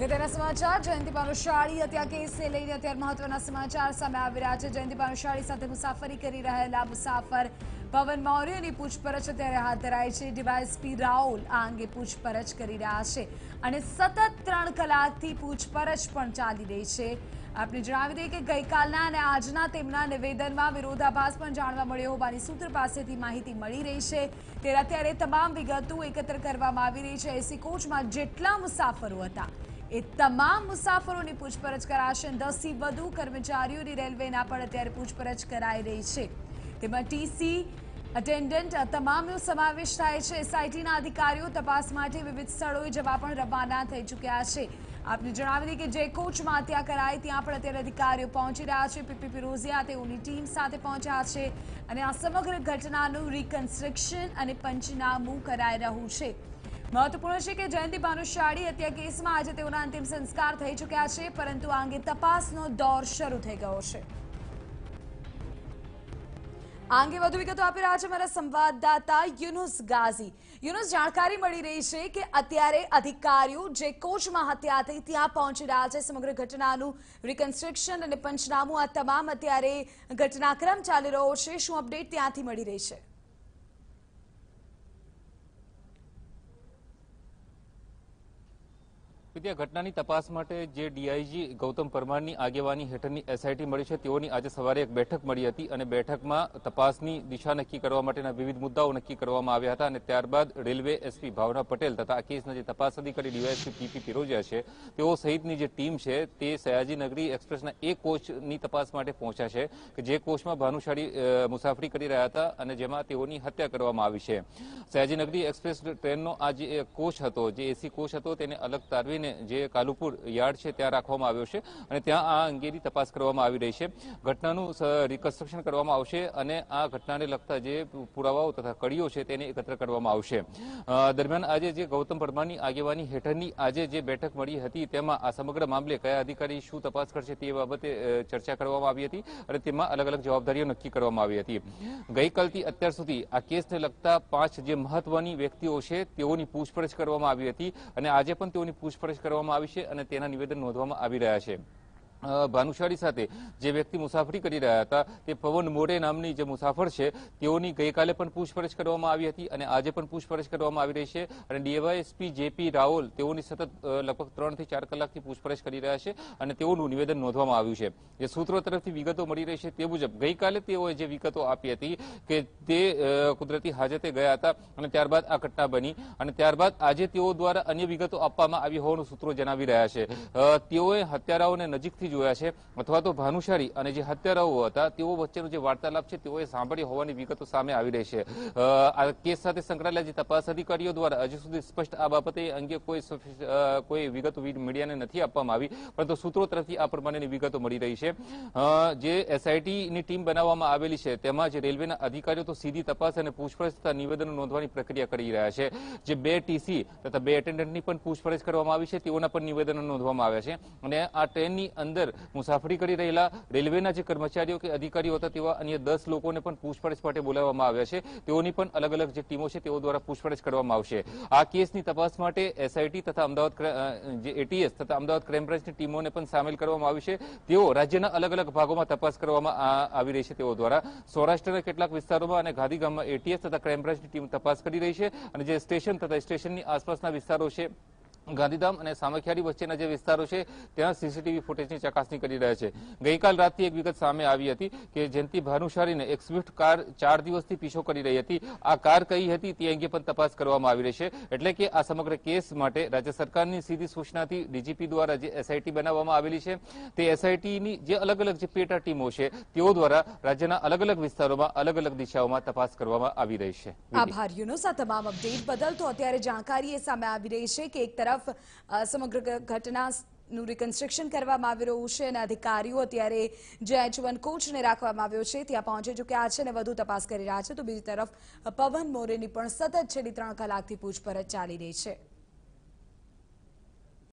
અગત્યના સમાચાર જયંતિ ભાનુશાળી હત્યા કેસને લઈને અત્યારે મહત્વના સમાચાર સામે આવી રહ્યા છે। જયંતિ ભાનુશાળી સાથે મુસાફરી કરી રહેલા મુસાફર પવન મૌર્યની પૂછપરછ અત્યારે હાથ ધરાઈ છે। ડીવાયએસપી રાહુલ આ અંગે પૂછપરછ કરી રહ્યા છે અને સતત 3 કલાકથી પૂછપરછ પણ ચાલી રહી છે। આપણે જણાવી દઈએ કે ગઈકાલના અને આજના તેમના નિવેદનમાં વિરોધાભાસ પણ જાણવા મળ્યો હોવાની સૂત્ર પાસેથી માહિતી મળી રહી છે। ત્યારે અત્યારે તમામ વિગતો એકત્ર કરવામાં આવી રહી છે। એસી કોચમાં જેટલા મુસાફરો હતા એ તમામ મુસાફરોની પૂછપરછ કરાશે। 10 થી વધુ કર્મચારીઓની રેલવેના પણ અત્યારે પૂછપરછ કરાઈ રહી છે। તેમાં ટીસી અટેન્ડન્ટ તમામનો સમાવેશ થાય છે। એસઆઈટીના અધિકારીઓ તપાસ માટે વિવિધ સ્થળોએ જવા પણ રવાના થઈ ચૂક્યા છે। આપને જણાવી દઈએ કે જે કોચમાં હત્યા કરાઈ ત્યાં પણ અત્યારે અધિકારીઓ પહોંચી રહ્યા છે। પીપી ફિરોઝિયા તેઓની ટીમ સાથે પહોંચ્યા છે અને આ સમગ્ર ઘટનાનું રિકન્સ્ટ્રક્શન અને પંચનામું કરાઈ રહ્યું છે। મહત્વપૂર્ણ છે કે જયંતિ ભાનુશાળી હત્યા કેસમાં આજે તેઓના અંતિમ સંસ્કાર થઈ ચૂક્યા છે, પરંતુ આ અંગે તપાસનો દોર શરૂ થઈ ગયો છે। આ અંગે વધુ વિગતો આપી રહ્યા છે મારા સંવાદદાતા યુનુસ ગાઝી। યુનુસ, જાણકારી મળી રહી છે કે અત્યારે અધિકારીઓ જે કોચમાં હત્યા થઈ ત્યાં પહોંચી રહ્યા છે। સમગ્ર ઘટનાનું રિકન્સ્ટ્રક્શન અને પંચનામું આ તમામ અત્યારે ઘટનાક્રમ ચાલી રહ્યો છે। શું અપડેટ ત્યાંથી મળી રહી છે? વિદ્યા, ઘટનાની તપાસ માટે જે ડીઆઈજી ગૌતમ પરમારની આગેવાની હેઠળની એસઆઈટી મળી છે તેઓની આજે સવારે એક બેઠક મળી હતી અને બેઠકમાં તપાસની દિશા નક્કી કરવા માટેના વિવિધ મુદ્દાઓ નક્કી કરવામાં આવ્યા હતા અને ત્યારબાદ રેલવે એસપી ભાવના પટેલ તથા આ કેસના જે તપાસ અધિકારી ડીવાયએસપી પીપી ફિરોઝિયા છે તેઓ સહિતની જે ટીમ છે તે સયાજીનગરી એક્સપ્રેસના એક કોચની તપાસ માટે પહોંચ્યા છે કે જે કોચમાં ભાનુશાળી મુસાફરી કરી રહ્યા હતા અને જેમાં તેઓની હત્યા કરવામાં આવી છે। સયાજીનગરી એક્સપ્રેસ ટ્રેનનો આ જે કોચ હતો, જે એસી કોચ હતો, તેને અલગ તારવીને જે કાલુપુર યાર્ડ છે ત્યાં રાખવામાં આવ્યો છે અને ત્યાં આ અંગેની તપાસ કરવામાં આવી રહી છે। ઘટનાનું રિકન્સ્ટ્રક્શન કરવામાં આવશે અને આ ઘટનાને લગતા જે પુરાવાઓ તથા કડીઓ છે તેને એકત્ર કરવામાં આવશે। દરમિયાન આજે જે ગૌતમ પરમારની આગેવાની હેઠળની આજે જે બેઠક મળી હતી તેમાં આ સમગ્ર મામલે કયા અધિકારી શું તપાસ કરશે તે બાબતે ચર્ચા કરવામાં આવી હતી અને તેમાં અલગ અલગ જવાબદારીઓ નક્કી કરવામાં આવી હતી। ગઈકાલથી અત્યાર સુધી આ કેસને લગતા 5 જે મહત્વની વ્યક્તિઓ છે તેઓની પૂછપરછ કરવામાં આવી હતી અને આજે પણ તેઓની પૂછપરછ કરવામાં આવી છે અને તેના નિવેદન નોંધવામાં આવી રહ્યા છે। ભાનુશાળી સાથે જે વ્યક્તિ મુસાફરી કરી રહ્યા હતા તે પવન મોરે નામની જે મુસાફર છે તેઓની ગઈકાલે પણ પૂછપરછ કરવામાં આવી હતી અને આજે પણ પૂછપરછ કરવામાં આવી રહી છે અને ડીવાયએસપી જેપી રાહુલ તેઓની સતત લગભગ 3 થી 4 કલાકથી પૂછપરછ કરી રહ્યા છે અને તેઓનું નિવેદન નોંધવામાં આવ્યું છે। જે સૂત્રો તરફથી વિગતો મળી રહી છે તે મુજબ ગઈકાલે તેઓએ જે વિગતો આપી હતી કે તે કુદરતી હાજતે ગયા હતા અને ત્યારબાદ આ ઘટના બની અને ત્યારબાદ આજે તેઓ દ્વારા અન્ય વિગતો આપવામાં આવી હોવાનું સૂત્રો જણાવી રહ્યા છે। તેઓએ હત્યારાઓને નજીકથી જોયા છે અથવા તો ભાનુશાળી અને જે હત્યારાઓ હતા તેઓ વચ્ચેનો જે વાર્તાલાપ છે તેઓએ સાંભળ્યો હોવાની વિગતો સામે આવી રહી છે। આ કેસ સાથે સંકળાયેલા જે તપાસ અધિકારીઓ દ્વારા હજુ સુધી સ્પષ્ટ આ બાબતે અંગે કોઈ વિગતો મીડિયાને નથી આપવામાં આવી, પરંતુ સૂત્રો તરફથી આ પ્રમાણેની વિગતો મળી રહી છે। જે એસઆઈટીની ટીમ બનાવવામાં આવેલી છે તેમાં જે રેલવેના અધિકારીઓ તો સીધી તપાસ અને પૂછપરછ તથા નિવેદનો નોંધવાની પ્રક્રિયા કરી રહ્યા છે। જે 2 ટીસી તથા 2 એટેન્ડન્ટની પણ પૂછપરછ કરવામાં આવી છે તેઓના પણ નિવેદનો નોંધવામાં આવ્યા છે અને આ ટ્રેનની અંદર મુસાફરી કરી રહેલા રેલવેના જે કર્મચારીઓ કે અધિકારીઓ હતા તેવા અન્ય 10 લોકોને પણ પૂછપરછ માટે બોલાવવામાં આવ્યા છે। તેઓની પણ અલગ અલગ જે ટીમો છે તેઓ દ્વારા પૂછપરછ કરવામાં આવશે। આ કેસની તપાસ માટે એસઆઈટી તથા અમદાવાદ જે એટીએસ તથા અમદાવાદ ક્રાઇમ બ્રાન્ચની ટીમોને પણ સામેલ કરવામાં આવી છે। તેઓ રાજ્યના અલગ અલગ ભાગોમાં તપાસ કરવામાં આવી રહી છે। તેઓ દ્વારા સૌરાષ્ટ્રના કેટલાક વિસ્તારોમાં અને ગાંધીધામમાં એટીએસ તથા ક્રાઇમ બ્રાન્ચની ટીમ તપાસ કરી રહી છે અને જે સ્ટેશન તથા સ્ટેશનની આસપાસના વિસ્તારો છે, ગાંધીધામ અને સામખિયાળી વચ્ચેના જે વિસ્તારો છે ત્યાં સીસીટીવી ફૂટેજની ચકાસણી કરી રહ્યા છે। ગઈકાલ રાતથી એક વિગત સામે આવી હતી કે જયંતિ ભાનુશાળીને એક સ્વિફ્ટ કાર 4 દિવસથી પીછો કરી રહી હતી। આ કાર કઈ હતી તે અંગે પણ તપાસ કરવામાં આવી રહી છે। એટલે કે આ સમગ્ર કેસ માટે રાજ્ય સરકારની સીધી સૂચનાથી ડીજીપી દ્વારા જે એસઆઈટી બનાવવામાં આવેલી છે તે એસઆઈટીની જે અલગ અલગ જે પેટા ટીમો છે તેઓ દ્વારા રાજ્યના અલગ અલગ વિસ્તારોમાં અલગ અલગ દિશાઓમાં તપાસ કરવામાં આવી રહી છે। આભાર યુનુસ આ તમામ અપડેટ બદલ। તો અત્યારે જાણકારી એ સામે આવી રહી છે કે એક તરફ સમગ્ર ઘટનાનું રિકન્સ્ટ્રક્શન કરવામાં આવી રહ્યું છે અને અધિકારીઓ અત્યારે જે H1 કોચને રાખવામાં આવ્યો છે ત્યાં પહોંચી ચૂક્યા છે અને વધુ તપાસ કરી રહ્યા છે, તો બીજી તરફ પવન મોરેની પણ સતત છેલ્લી 3 કલાકથી પૂછપરછ ચાલી રહી છે।